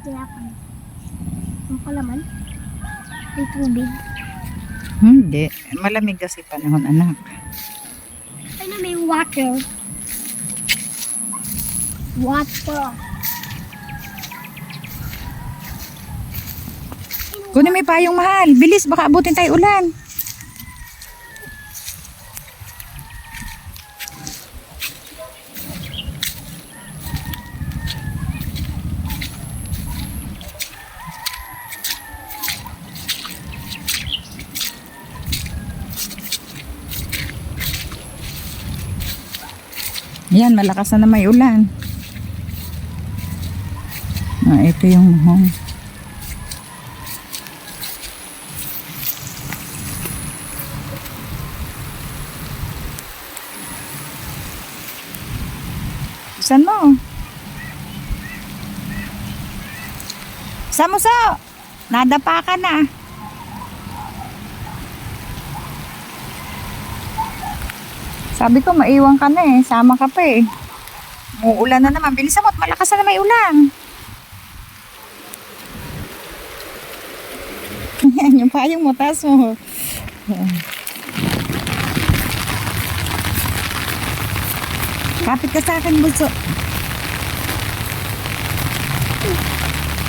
Yapan. Ang palaman. May tubig. Hindi. Malamig kasi panahon, anak. Ano may water? Water. Kunin mo yung payong, mahal. Bilis, baka abutin tayo ulan. Yan, malakas na may ulan. Ito yung home. Saan mo? Samuso! Nadapa ka na. Sabi ko, maiwan ka na eh. Sama ka pa eh. Uulan na naman. Bilisan mo at malakas na may ulan. Yan, yung payong mo, taas mo. Kapit ka sa akin, Bunso.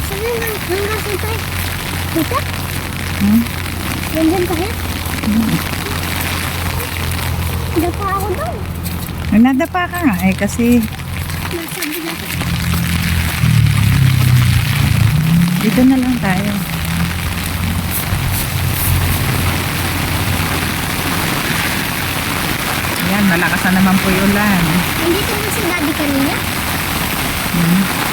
Saan yung hanggang tayo? Dito? Ganyan tayo? Dapa ako daw. Nadapa ka nga eh kasi Nasabi na. dito na lang tayo. Yan, malakas na naman po yung ulan. Nandito na si daddy kanina? Hmm.